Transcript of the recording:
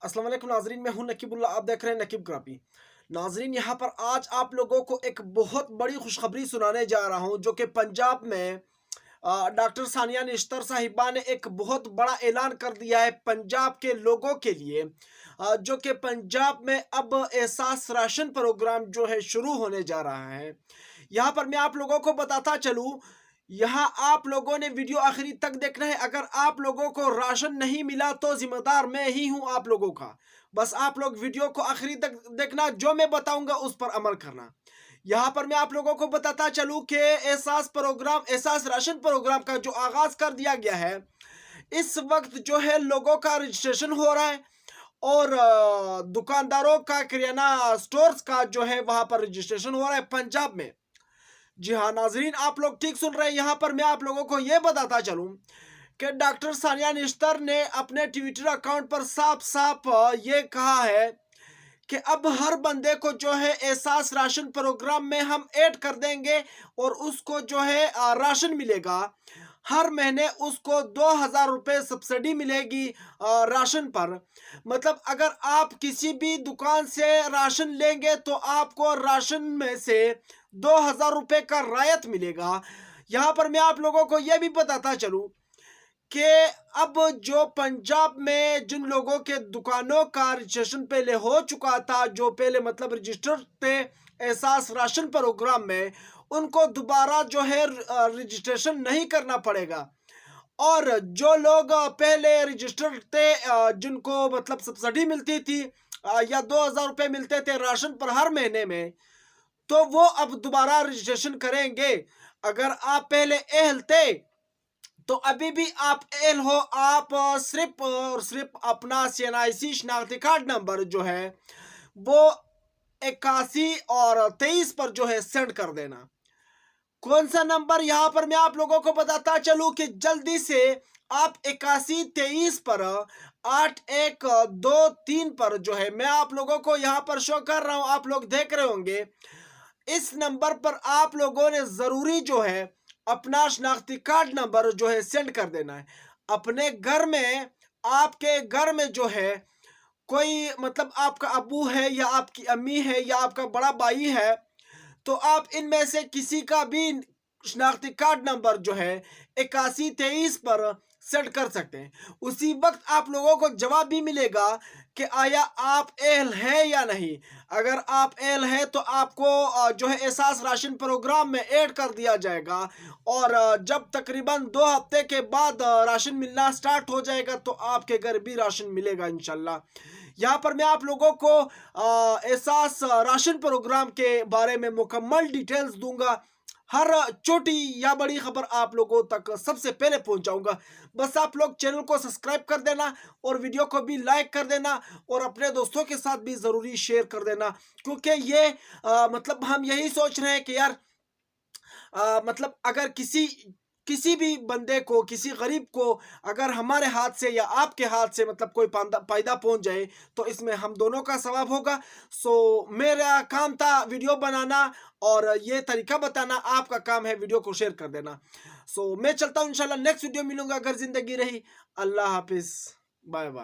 अस्सलाम वालेकुम नाजरीन, मैं हूं नकीबुल्लाह। आप देख रहे हैं नकीब क्रापी। नाजरीन, यहाँ पर आज आप लोगों को एक बहुत बड़ी खुशखबरी सुनाने जा रहा हूं, जो कि पंजाब में डॉक्टर सानिया निश्तर साहिबा ने एक बहुत बड़ा ऐलान कर दिया है पंजाब के लोगों के लिए, जो कि पंजाब में अब एहसास राशन प्रोग्राम जो है शुरू होने जा रहा है। यहाँ पर मैं आप लोगों को बताता चलूँ, यहाँ आप लोगों ने वीडियो आखिरी तक देखना है। अगर आप लोगों को राशन नहीं मिला तो जिम्मेदार मैं ही हूँ आप लोगों का। बस आप लोग वीडियो को आखिरी तक देखना, जो मैं बताऊंगा उस पर अमल करना। यहाँ पर मैं आप लोगों को बताता चलूँ कि एहसास राशन प्रोग्राम का जो आगाज कर दिया गया है, इस वक्त जो है लोगों का रजिस्ट्रेशन हो रहा है और दुकानदारों का, किराना स्टोर्स का जो है वहां पर रजिस्ट्रेशन हो रहा है पंजाब में। जी हाँ नाजरीन, आप लोग ठीक सुन रहे हैं। यहाँ पर मैं आप लोगों को ये बताता चलूं कि डॉक्टर सानिया निश्तर ने अपने ट्विटर अकाउंट पर साफ साफ ये कहा है कि अब हर बंदे को जो है एहसास राशन प्रोग्राम में हम ऐड कर देंगे और उसको जो है राशन मिलेगा। हर महीने उसको 2000 रुपये सब्सिडी मिलेगी राशन पर। मतलब अगर आप किसी भी दुकान से राशन लेंगे तो आपको राशन में से 2000 रुपये का रायत मिलेगा। यहाँ पर मैं आप लोगों को यह भी बताता चलूँ कि अब जो पंजाब में जिन लोगों के दुकानों का रजिस्ट्रेशन पहले हो चुका था, जो पहले मतलब रजिस्टर्ड थे एहसास राशन प्रोग्राम में, उनको दोबारा जो है रजिस्ट्रेशन नहीं करना पड़ेगा। और जो लोग पहले रजिस्टर्ड थे, जिनको मतलब सब्सिडी मिलती थी या 2000 रुपये मिलते थे राशन पर हर महीने में, तो वो अब दोबारा रजिस्ट्रेशन करेंगे। अगर आप पहले एहल थे तो अभी भी आप एल हो, आप सिर्फ और सिर्फ अपना CNIC शनाख्ती कार्ड नंबर जो है वो 81 और 23 पर जो है सेंड कर देना। कौन सा नंबर, यहाँ पर मैं आप लोगों को बताता चलूं कि जल्दी से आप 81 23 पर 8123 पर जो है मैं आप लोगों को यहाँ पर शो कर रहा हूँ, आप लोग देख रहे होंगे। इस नंबर पर आप लोगों ने जरूरी जो है अपना शनाख्ती कार्ड नंबर जो है सेंड कर देना है। अपने घर में, आपके घर में जो है कोई मतलब आपका अबू है या आपकी अम्मी है या आपका बड़ा भाई है, तो आप इनमें से किसी का भी शनाख्ती कार्ड नंबर जो है 8123 पर सेट कर सकते हैं। उसी वक्त आप लोगों को जवाब भी मिलेगा कि आया आप एहल है या नहीं। अगर आप एहल है तो आपको जो है एहसास राशन प्रोग्राम में ऐड कर दिया जाएगा और जब तकरीबन 2 हफ्ते के बाद राशन मिलना स्टार्ट हो जाएगा तो आपके घर भी राशन मिलेगा इंशाल्लाह। यहाँ पर मैं आप लोगों को एहसास राशन प्रोग्राम के बारे में मुकम्मल डिटेल्स दूंगा। हर छोटी या बड़ी खबर आप लोगों तक सबसे पहले पहुंचाऊंगा। बस आप लोग चैनल को सब्सक्राइब कर देना और वीडियो को भी लाइक कर देना और अपने दोस्तों के साथ भी ज़रूरी शेयर कर देना, क्योंकि ये मतलब हम यही सोच रहे हैं कि यार मतलब अगर किसी भी बंदे को, किसी गरीब को अगर हमारे हाथ से या आपके हाथ से मतलब कोई फायदा पहुंच जाए तो इसमें हम दोनों का सवाब होगा। सो मेरा काम था वीडियो बनाना और ये तरीका बताना, आपका काम है वीडियो को शेयर कर देना। सो मैं चलता हूँ, इंशाल्लाह नेक्स्ट वीडियो मिलूंगा अगर जिंदगी रही। अल्लाह हाफिज, बाय बाय।